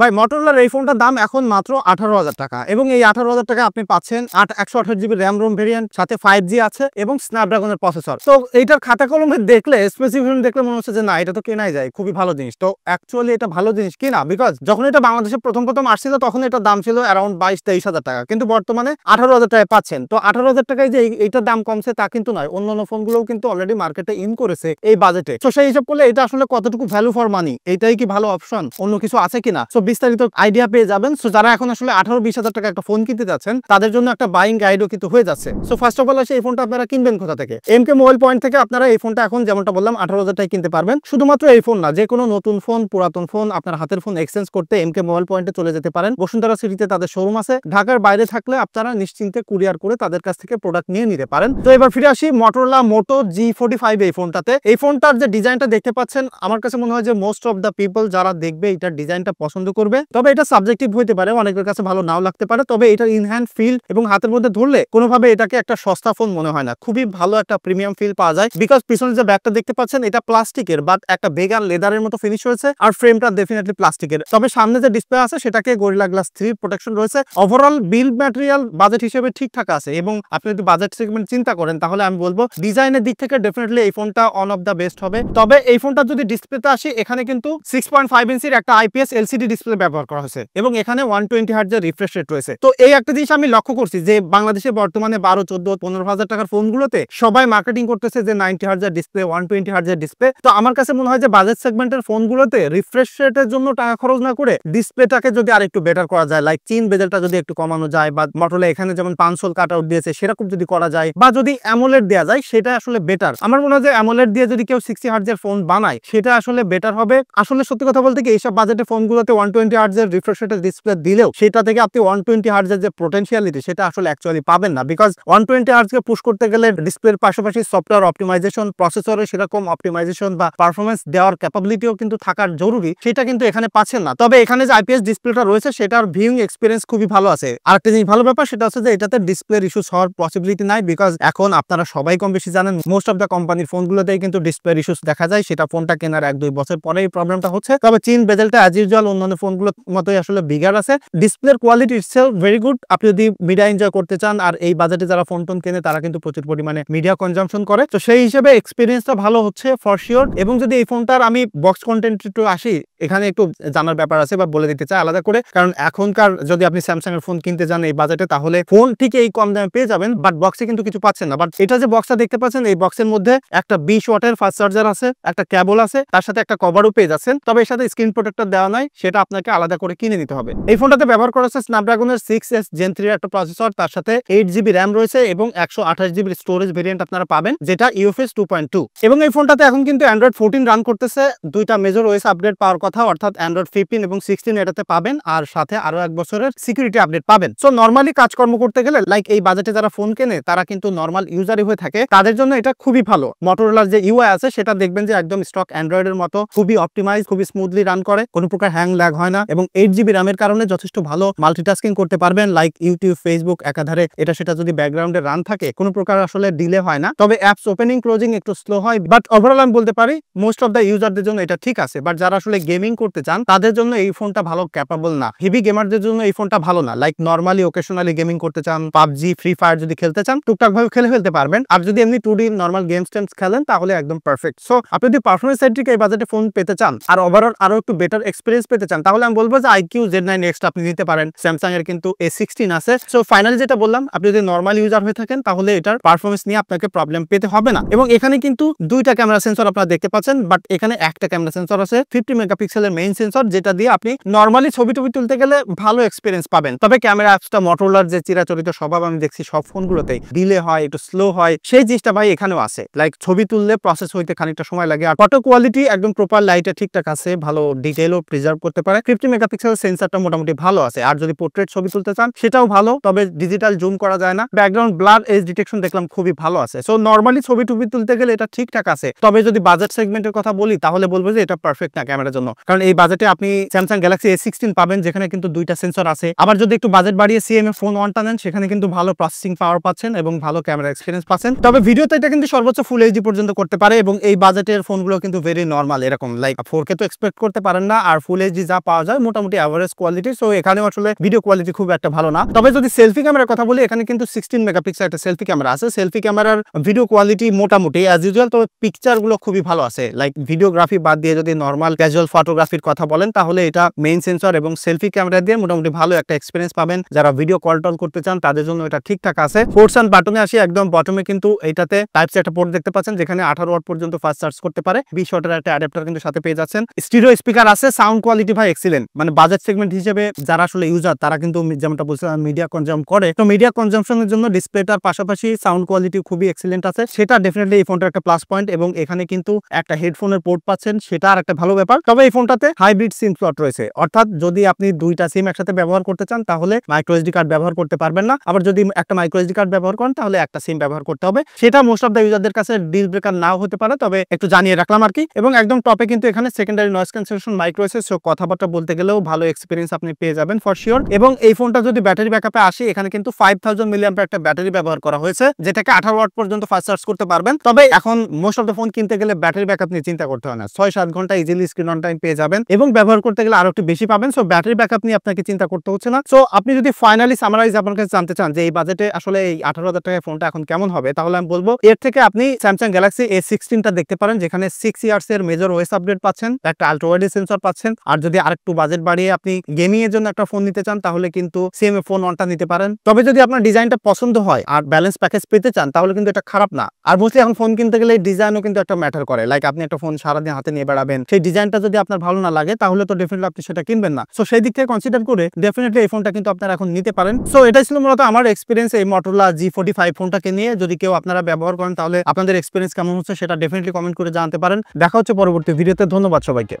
ভাই Motorola এই ফোনটার দাম এখন মাত্র 18,000 টাকা এবং এই 18,000 টাকা আপনি পাচ্ছেন 128 জিবি র্যাম রোম ভেরিয়েন্ট, সাথে 5G আছে এবং স্ন্যাপড্রাগনের প্রসেসর। তো এইটার খাতা কলমে দেখলে, স্পেসিফিকেশন দেখলে মনে হচ্ছে যে না, এটা তো কেনাই যায়, খুবই ভালো জিনিস। তো অ্যাকচুয়ালি এটা ভালো জিনিস কিনা, বিকজ যখন এটা বাংলাদেশে প্রথম আসছিল তখন এটার দাম ছিল অ্যারাউন্ড 22-23,000 টাকা, কিন্তু বর্তমানে 18,000 টাকায় পাচ্ছেন। তো 18,000 টাকায় যে এইটার দাম কমছে তা কিন্তু নয়, অন্যান্য ফোনগুলোও কিন্তু অলরেডি মার্কেটে ইন করেছে এই বাজেটে। তো সেই হিসাব করলে এটা আসলে কতটুকু ভ্যালু ফর মানি, এটাই কি ভালো অপশন, অন্য কিছু আছে কিনা, সো বিস্তারিত আইডিয়া পেয়ে যাবেন। সো যারা এখন আসলে 18-20,000 টাকা একটা ফোন কিনতে যাচ্ছেন তাদের জন্য একটা বাইং গাইডও কিন্তু হয়ে যাচ্ছে। সো ফার্স্ট অফ অল আসে এই ফোনটা আপনারা কিনবেন কোথা থেকে? এমকে মোবাইল পয়েন্ট থেকে আপনারা এই ফোনটা এখন যেমনটা বললাম 18,000 টাকায় কিনতে পারবেন। শুধুমাত্র এই ফোন না, যে কোনো নতুন ফোন, পুরাতন ফোন, আপনার হাতের ফোন এক্সচেঞ্জ করতে এমকে মোবাইল পয়েন্টে চলে যেতে পারেন। বসুন্ধরা সিটিতে তাদের শোরুম আছে। ঢাকার বাইরে থাকলে আপনারা নিশ্চিন্তে কুরিয়ার করে তাদের কাছ থেকে প্রোডাক্ট নিয়ে নিতে পারেন। তো এবার ফিরে আসি Motorola Moto G45 এই ফোনটাতে। এই ফোনটার যে ডিজাইনটা দেখতে পাচ্ছেন, আমার কাছে মনে হয় যে মোস্ট অফ দ্য পিপল যারা দেখবে এটার ডিজাইনটা পছন্দ করবে। তবে এটা সাবজেক্টিভ হইতে পারে, অনেকের কাছে ভালো নাও লাগতে পারে। তবে এটার ইনহ্যান্ড ফিল এবং হাতের মধ্যে ধরলে কোনোভাবে এটাকে একটা সস্তা ফোন মনে হয় না, খুবই ভালো একটা প্রিমিয়াম ফিল পাওয়া যায়। বিকজ পিছনে যে ব্যাগটা দেখতে পাচ্ছেন এটা প্লাস্টিকের, বাট একটা ভেগান লেদারের মতো ফিনিশ হয়েছে, আর ফ্রেমটা ডেফিনেটলি প্লাস্টিকের। তবে সামনে যে ডিসপ্লে আছে সেটাকে গরিলা গ্লাস 3 প্রোটেকশন রয়েছে। ওভারঅল বিল্ড ম্যাটেরিয়াল বাজেট হিসেবে ঠিকঠাক আছে, এবং আপনি যদি বাজেট সেগমেন্ট চিন্তা করেন তাহলে আমি বলবো ডিজাইনের দিক থেকে ডেফিনেটলি এই ফোনটা অন অফ দ্য বেস্ট হবে। তবে এই ফোনটা যদি ডিসপ্লেতে আসি, এখানে কিন্তু 6.5 ইঞ্চির একটা IPS LCD ডিসপ্লে ব্যবহার করা হয়েছে এবং এখানে 120 হার্টজের রিফ্রেশ রেট রয়েছে। তো এই একটা জিনিস আমি লক্ষ্য করছি যে বাংলাদেশে বর্তমানে 12, 14, 15,000 টাকার ফোনগুলোতে সবাই মার্কেটিং করতেছে যে 90 হার্টজের ডিসপ্লে, 120 হার্টজের ডিসপ্লে। তো আমার কাছে মনে হয় যে বাজেট সেগমেন্টের ফোনগুলোতে রিফ্রেশ রেটের জন্য টাকা খরচ না করে ডিসপ্লেটাকে যদি আরেকটু বেটার করা যায়, লাইক চিন বেজেলটা যদি একটু কমানো যায়, বা Motorola এখানে যেমন 5 কাট আউট দিয়েছে সেরকম যদি করা যায়, বা যদি অ্যামোলেড দেওয়া যায়, সেটা আসলে বেটার। আমার মনে হয় যে অ্যামোলেড দিয়ে যদি কেউ 60 হার্টজের ফোন বানায় সেটা আসলে বেটার হবে। আসলে সত্যি কথা বলতে কি, এইসব বাজেটের ফোনগুলোতে 120 হার্টজের রিফ্রেশ রেটের ডিসপ্লে দিলেও সেটা থেকে আপনি 120 হার্টজের যে পোটেনশিয়ালিটি সেটা আসলে অ্যাকচুয়ালি পাবেন না। বিকজ 120 হার্টজকে পুশ করতে গেলে ডিসপ্লের পাশাপাশি সফটওয়্যার অপটিমাইজেশন, প্রসেসরে সেরকম অপটিমাইজেশন বা পারফরমেন্স দেওয়ার ক্যাপাবিলিটিও কিন্তু থাকার জরুরি, সেটা কিন্তু এখানে পাচ্ছেন না। তবে এখানে যে IPS ডিসপ্লেটা রয়েছে সেটার ভিউইং এক্সপিরিয়েন্স খুবই ভালো আছে। আরেকটা জিনিস ভালো ব্যাপার সেটা হচ্ছে যে এটাতে ডিসপ্লের ইস্যুস হওয়ার পসিবিলিটি নাই, বিকজ এখন আপনারা সবাই কম বেশি জানেন মোস্ট অফ দ্য কোম্পানির ফোনগুলোতেই কিন্তু ডিসপ্লের ইস্যুস দেখা যায়। সেটা ফোনটা কেনার 1-2 বছর পরেই প্রবলেমটা হচ্ছে। তবে চিন বেজেলটা অ্যাজ ইউজুয়াল অন্যান্য ফোনগুলোর মতোই আসলে বিগার আছে। ডিসপ্লের কোয়ালিটি ইটসেলফ ভেরি গুড। আপনি যদি মিডিয়া এনজয় করতে চান, আর এই বাজেটে যারা ফোন টোন কেনে তারা কিন্তু প্রচুর পরিমাণে মিডিয়া কনজাম্পশন করে, তো সেই হিসেবে এক্সপিরিয়েন্সটা ভালো হচ্ছে ফর শিওর। এবং যদি এই ফোনটার আমি বক্স কন্টেন্ট একটু আসি, এখানে একটু জানার ব্যাপার আছে বা বলে দিতে চাই আলাদা করে, কারণ এখনকার যদি আপনি স্যামসাং এর ফোন কিনতে যান এই বাজেটে, তাহলে ফোন ঠিক এই কম দামে পেয়ে যাবেন, বাট বক্সে কিন্তু কিছু পাচ্ছেন না। বাট এটা যে বক্সটা দেখতে পাচ্ছেন, এই বক্সের মধ্যে একটা 20 ওয়াটের ফাস্ট চার্জার আছে, একটা কেবল আছে, তার সাথে একটা কভারও পেয়ে যাচ্ছেন। তবে এর সাথে স্ক্রিন প্রোটেক্টর দেওয়া নাই, সেটা আপনাকে আলাদা করে কিনে নিতে হবে। এই ফোনটাতে ব্যবহার করা হচ্ছে স্ন্যাপড্রাগনের 6S Gen 3 একটা প্রসেসর, তার সাথে 8GB র্যাম রয়েছে এবং 128GB স্টোরেজ ভেরিয়েন্ট আপনারা পাবেন, যেটা UFS 2.2। এবং এই ফোনটাতে এখন কিন্তু Android 14 রান করতেছে। দুইটা মেজর OS আপডেট পাওয়ার কথা, অর্থাৎ Android 15 এবং 16 এটাতে পাবেন, আর সাথে আরো 1 বছরের সিকিউরিটি আপডেট পাবেন। সো নরমালি কাজকর্ম করতে গেলে, লাইক এই বাজেটে যারা ফোন কেনে তারা কিন্তু নরমাল ইউজারই হয়ে থাকে, তাদের জন্য এটা খুবই ভালো। Motorola যে UI আছে সেটা দেখবেন যে একদম স্টক অ্যান্ড্রয়েডের মতো, খুবই অপটিমাইজ, খুবই স্মুথলি রান করে, কোনো প্রকার হ্যাং ল্যাগ হয় না, এবং 8GB র্যামের কারণে যথেষ্ট ভালো মাল্টিটাস্কিং করতে পারবেন, লাইক ইউটিউব, ফেসবুক একাধারে এটা সেটা যদি ব্যাকগ্রাউন্ডে রান থাকে কোনো প্রকার আসলে ডিলে হয় না। তবে অ্যাপস ওপেনিং ক্লোজিং একটু স্লো হয়, বাট ওভারঅল আমি বলতে পারি মোস্ট অফ দ্য ইউজারদের জন্য এটা ঠিক আছে। বাট যারা আসলে গেমিং করতে চান তাদের জন্য এই ফোনটা ভালো ক্যাপাবল না। হেভি গেমারদের জন্য এই ফোনটা ভালো না, লাইক নরমালি ওকেশনালি গেমিং করতে চান, পাবজি, ফ্রি ফায়ার যদি খেলতে চান টুকটাক ভাবে খেলে ফেলতে পারবেন। আর যদি এমনি 2D নরমাল গেমস টেমস খেলেন তাহলে একদম পারফেক্ট। সো আপনি যদি পারফরমেন্স সাইড থেকে এই বাজেটে ফোন পেতে চান আর ওভারঅল আরো একটু বেটার এক্সপিরিয়েন্স পেতে চান, তাহলে আমি বলবো যে IQ Z9X আপনি নিতে পারেন। স্যামসাং এর কিন্তু A16 আছে। সো ফাইনালি যেটা বললাম, আপনি যদি নরমাল ইউজার হয়ে থাকেন তাহলে এটার পারফরমেন্স নিয়ে আপনাকে প্রবলেম পেতে হবে না। এবং এখানে কিন্তু দুইটা ক্যামেরা সেন্সর আপনারা দেখতে পাচ্ছেন, বাট এখানে একটা ক্যামেরা সেন্সর আছে 50 মেগাপিক্সেলের মেইন সেন্সর, যেটা দিয়ে আপনি নরমালি ছবি টবি তুলতে গেলে ভালো এক্সপিরিয়েন্স পাবেন। তবে ক্যামেরা অ্যাপসটা Motorola যে চিরাচরিত স্বভাব আমি দেখছি সব ফোনগুলোতেই ডিলে হয়, একটু স্লো হয়, সেই জিনিসটা ভাই এখানেও আছে। লাইক ছবি তুললে প্রসেস হইতে খানিকটা সময় লাগে, আর ফটো কোয়ালিটি একদম প্রপার লাইটে ঠিকঠাক আছে, ভালো ডিটেইলও প্রিজার্ভ করতে পারে। 50 মেগাপিক্সেল সেন্সরটা মোটামুটি ভালো আছে। আর যদি পোর্ট্রেট ছবি তুলতে চান সেটাও ভালো, তবে ডিজিটাল জুম করা যায় না। ব্যাকগ্রাউন্ড ব্লার এজ ডিটেকশন দেখলাম খুবই ভালো আছে। সো নরমালি ছবি টবি তুলতে গেলে এটা ঠিকঠাক আছে। তবে যদি বাজেট সেগমেন্টের কথা বলি তাহলে বলবো যে এটা পারফেক্ট না ক্যামেরার জন্য, কারণ এই বাজেটে আপনি স্যামসাং গ্যালাক্সি A16 পাবেন যেখানে কিন্তু দুইটা সেন্সর আছে। আবার যদি একটু বাজেট বাড়িয়ে CMA ফোন 1টা নেন সেখানে কিন্তু ভালো প্রসেসিং পাওয়ার পাচ্ছেন এবং ভালো ক্যামেরা এক্সপিরিয়েন্স পাচ্ছেন। তবে ভিডিওতে এটা কিন্তু সর্বোচ্চ ফুল HD পর্যন্ত করতে পারে, এবং এই বাজেটের ফোনগুলো কিন্তু ভেরি নরমাল, এরকম লাইক 4K তো এক্সপেক্ট করতে পারেন না, আর ফুল HD যা পাওয়া যায় মোটামুটি অ্যাভারেজ কোয়ালিটি। সো এখানেও আসলে ভিডিও কোয়ালিটি খুব একটা ভালো না। তবে যদি সেলফি ক্যামেরার কথা বলি, এখানে কিন্তু 16 মেগাপিক্সেল একটা সেলফি ক্যামেরা আছে। সেলফি ক্যামেরার ভিডিও কোয়ালিটি মোটামুটি অ্যাজ ইউজুয়াল, তবে পিকচার গুলো খুবই ভালো আছে। লাইক ভিডিওগ্রাফি বাদ দিয়ে যদি নর্মাল ক্যাজুয়াল ফটোগ্রাফির কথা বলেন, তাহলে এটা মেইন সেন্সর এবং সেলফি ক্যামেরা দিয়ে মোটামুটি ভালো একটা এক্সপিরিয়েন্স পাবেন। যারা ভিডিও কল টল করতে চান তাদের জন্য এটা ঠিকঠাক আছে। ফোর্স অ্যান্ড বাটনে আসি, একদম বটমে কিন্তু এইটাতে টাইপ সি একটা পোর্ট দেখতে পাচ্ছেন, যেখানে 18 ওয়াট পর্যন্ত ফাস্ট চার্জ করতে পারে। 20 ওয়াটের একটা অ্যাডাপ্টার কিন্তু সাথে পেয়ে যাচ্ছেন। স্টিরিও স্পিকার আছে, সাউন্ড কোয়ালিটি ভাই এক্সিলেন্ট। মানে বাজেট সেগমেন্ট হিসেবে যারা আসলে ইউজার, তারা কিন্তু যেমনটা বলছিলাম মিডিয়া কনজাম করে, তো মিডিয়া কনজামশনের জন্য ডিসপ্লেটার পাশাপাশি সাউন্ড কোয়ালিটি খুবই এক্সিলেন্ট আছে। সেটা ডেফিনেটলি এই ফোনটার একটা প্লাস পয়েন্ট। এবং এখানে কিন্তু একটা হেডফোনের পোর্ট পাচ্ছেন, সেটা আর একটা ভালো ব্যাপার। তবে এই ফোনটাতে হাইব্রিড সিম স্লট রয়েছে, অর্থাৎ যদি আপনি দুইটা সিম একসাথে ব্যবহার করতে চান তাহলে মাইক্রো এসডি কার্ড ব্যবহার করতে পারবেন না। আবার যদি একটা মাইক্রো এসডি কার্ড ব্যবহার করেন তাহলে একটা সিম ব্যবহার করতে হবে। সেটা মোস্ট অফ দ্য ইউজারদের কাছে ডিল ব্রেকার নাও হতে পারে, তবে একটু জানিয়ে রাখলাম আর কি। এবং একদম টপে কিন্তু এখানে সেকেন্ডারি নয়েজ ক্যান্সেলেশন মাইক রয়েছে। সো কথাবার্তা বলতে গেলেও ভালো এক্সপিরিয়েন্স আপনি পেয়ে যাবেন ফর শিওর। এবং এই ফোনটা যদি ব্যাটারি ব্যাকআপে আসে, এখানে কিন্তু 5000 মিলিঅ্যাম্পিয়ার একটা ব্যাটারি ব্যবহার করা হয়েছে, যেটাকে 18 ওয়াট পর্যন্ত ফাস্ট চার্জ করতে পারবেন। তবে এখন মোস্ট অফ দ্য ফোন কিনতে গেলে ব্যাটারি ব্যাকআপ নিয়ে চিন্তা করতে হয় না। 6-7 ঘন্টা ইজিলি স্ক্রিন অন টাইম পেয়ে যাবেন এবং ব্যবহার করতে গেলে আরো একটু বেশি পাবেন। সো ব্যাটারি ব্যাকআপ নিয়ে আপনাকে চিন্তা করতে হচ্ছে না। সো আপনি যদি ফাইনালি সামারাইজ আপনার কাছে জানতে চান যে এই বাজেটে আসলে এই 18,000 টাকায় ফোনটা এখন কেমন হবে, তাহলে আমি বলবো এর থেকে আপনি স্যামসাং গ্যালাক্সি A16 টা দেখতে পারেন, যেখানে 6 ইয়ার্স এর মেজর ওএস আপডেট পাচ্ছেন, একটা আলট্রা ওয়াইড সেন্সর পাচ্ছেন। আর যদি আরেকটু বাজেট বাড়িয়ে আপনি গেমিং এর জন্য একটা ফোন নিতে চান, তাহলে কিন্তু সিএমএ ফোন 1টা নিতে পারেন। তবে যদি আপনার ডিজাইনটা পছন্দ হয় আর ব্যালেন্স প্যাকেজ পেতে চান, তাহলে কিন্তু এটা খারাপ না। আর মোস্টলি এখন ফোন কিনতে গেলে ডিজাইনও কিন্তু একটা ম্যাটার করে। লাইক আপনি একটা ফোন সারাদিন হাতে নিয়ে বেড়াবেন, সেই ডিজাইনটা যদি আপনার ভালো না লাগে, তাহলে তো ডেফিনেটলি আপনি সেটা কিনবেন না। সো সেই দিক থেকে কনসিডার করে ডেফিনেটলি এই ফোনটা কিন্তু আপনারা এখন নিতে পারেন। সো এটাই ছিল মূলত আমার এক্সপিরিয়েন্স এই Motorola G45 ফোনটাকে নিয়ে। যদি কেউ আপনারা ব্যবহার করেন, তাহলে আপনাদের এক্সপিরিয়েন্স কেমন হচ্ছে সেটা ডেফিনেটলি কমেন্ট করে জানাতে পারেন। দেখা হচ্ছে পরবর্তী ভিডিওতে। ধন্যবাদ সবাইকে।